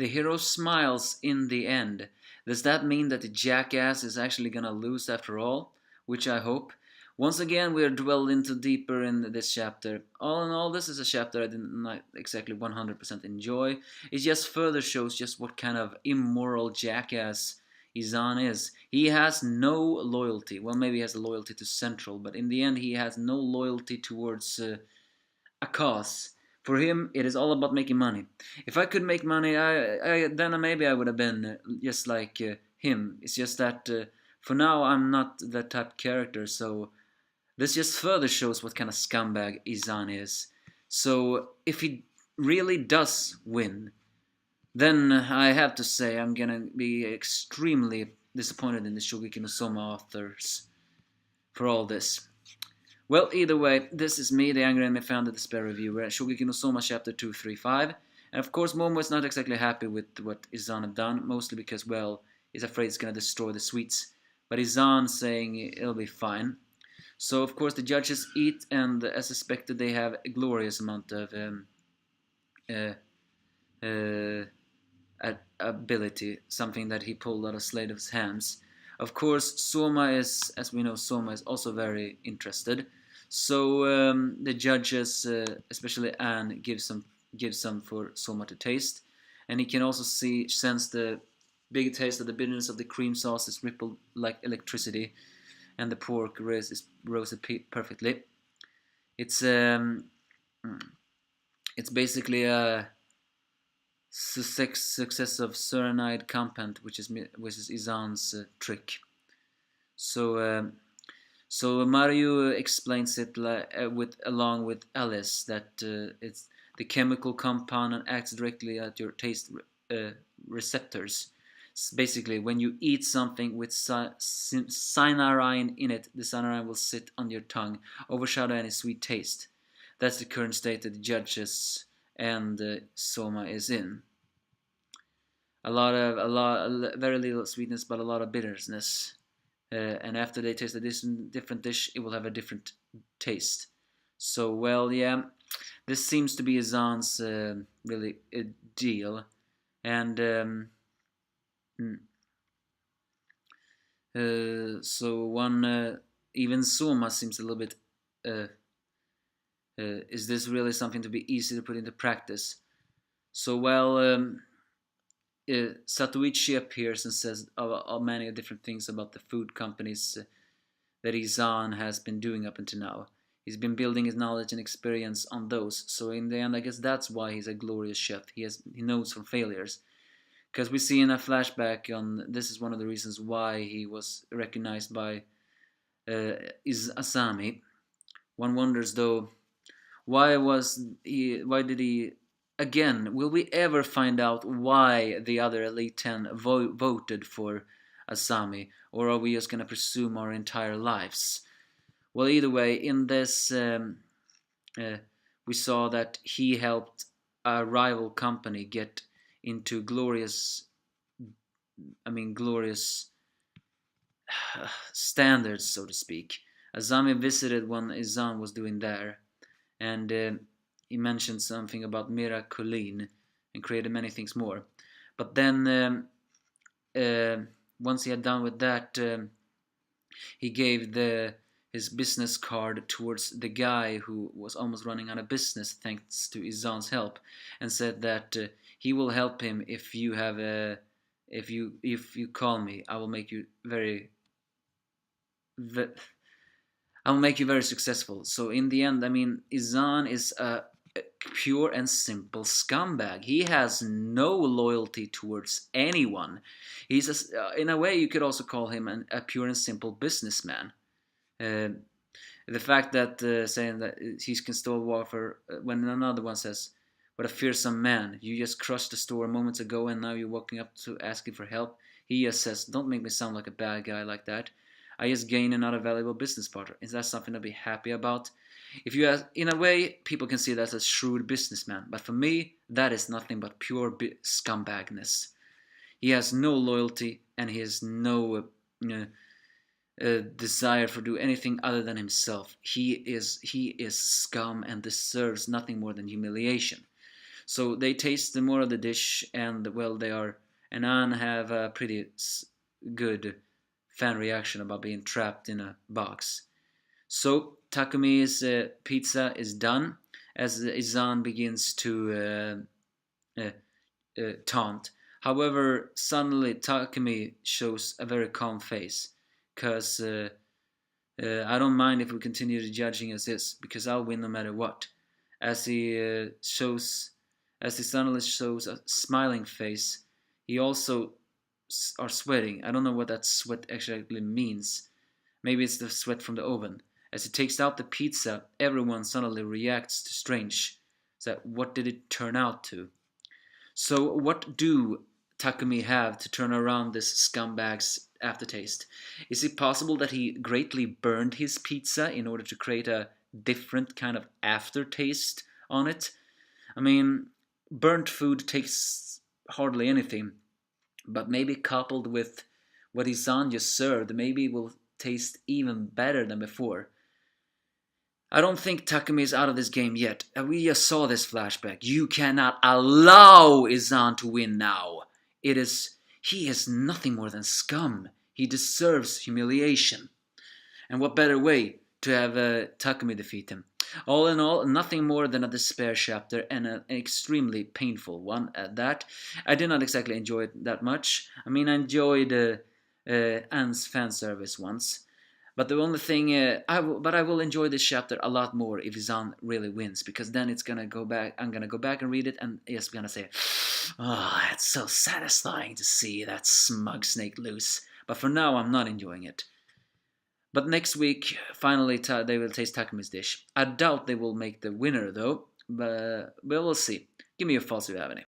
The hero smiles in the end. Does that mean that the jackass is actually gonna lose after all? Which I hope. Once again, we are dwelled into deeper in this chapter. All in all, this is a chapter I did not exactly 100% enjoy. It just further shows just what kind of immoral jackass Eizan is. He has no loyalty. Well, maybe he has loyalty to Central, but in the end, he has no loyalty towards a cause. For him, it is all about making money. If I could make money, then maybe I would have been just like him. It's just that for now, I'm not that type of character, so this just further shows what kind of scumbag Eizan is. So if he really does win, then I have to say I'm gonna be extremely disappointed in the Shokugeki no Soma authors for all this. Well, either way, this is me, the Angry Anime Fan, the Despair Reviewer, at Shokugeki no Soma chapter 235. And of course, Momo is not exactly happy with what Eizan have done, mostly because, well, he's afraid it's gonna destroy the sweets. But Eizan saying it'll be fine. So, of course, the judges eat, and as expected, they have a glorious amount of uh, uh, ability, something that he pulled out of Slade's hands. Of course, Soma is, as we know, Soma is also very interested. So the judges, especially Anne, gives some for Soma to taste, and he can also sense the big taste of the bitterness of the cream sauce is rippled like electricity, and the pork is roasted perfectly. It's basically a success of cyanide compound, which is Eizan's trick. So Mario explains it along with Alice that it's the chemical compound acts directly at your taste receptors. Basically, when you eat something with cyanide in it, the cyanide will sit on your tongue, overshadow any sweet taste. That's the current state that the judges and Soma is in. Very little sweetness, but a lot of bitterness. And after they taste a different dish, it will have a different taste. So, well, yeah, this seems to be Eizan's really deal. And so even Soma seems a little bit. Is this really something to be easy to put into practice? So, well, Satoichi appears and says many different things about the food companies that Eizan has been doing up until now. He's been building his knowledge and experience on those. So in the end, I guess that's why he's a glorious chef. He knows from failures. Because we see in a flashback on this is one of the reasons why he was recognized by Asami. One wonders though, why did he again? Will we ever find out why the other Elite 10 voted for Asami, or are we just gonna presume our entire lives? Well, either way, in this we saw that he helped a rival company get into glorious standards, so to speak. Asami visited when Eizan was doing there, and he mentioned something about Miraculin and created many things more. But then once he had done with that, he gave his business card towards the guy who was almost running out of business thanks to Eizan's help, and said that he will help him if you have if you call me. I will make you very successful. So in the end, I mean, Eizan is a pure and simple scumbag. He has no loyalty towards anyone. He's in a way you could also call him a pure and simple businessman. The fact that saying that he can still warfare when another one says, "What a fearsome man! You just crushed the store moments ago, and now you're walking up to asking for help." He just says, "Don't make me sound like a bad guy like that. I just gained another valuable business partner. Is that something to be happy about?" If you ask, in a way, people can see that as a shrewd businessman, but for me, that is nothing but pure scumbagness. He has no loyalty, and he has no desire for do anything other than himself. He is scum and deserves nothing more than humiliation. So they taste more of the dish, and well, they are and Anne have a pretty good fan reaction about being trapped in a box. So Takumi's pizza is done as Izan begins to taunt. However, suddenly Takumi shows a very calm face, cause I don't mind if we continue judging as is, because I'll win no matter what. As he shows, as he suddenly shows a smiling face, he also are sweating. I don't know what that sweat actually means. Maybe it's the sweat from the oven. As he takes out the pizza, everyone suddenly reacts to strange. So what did it turn out to? So what do Takumi have to turn around this scumbag's aftertaste? Is it possible that he greatly burned his pizza in order to create a different kind of aftertaste on it? I mean, burnt food tastes hardly anything, but maybe coupled with what Isan just served, maybe it will taste even better than before. I don't think Takumi is out of this game yet. We just saw this flashback. You cannot allow Izan to win now. He is nothing more than scum. He deserves humiliation. And what better way to have Takumi defeat him? All in all, nothing more than a despair chapter, and an extremely painful one at that. I did not exactly enjoy it that much. I mean, I enjoyed Anne's fan service once. But the only thing, I will enjoy this chapter a lot more if Zan really wins, because then it's gonna go back. I'm gonna go back and read it, and it's gonna say, "Oh, it's so satisfying to see that smug snake loose." But for now, I'm not enjoying it. But next week, finally, they will taste Takumi's dish. I doubt they will make the winner though, but we'll see. Give me your thoughts if you have any.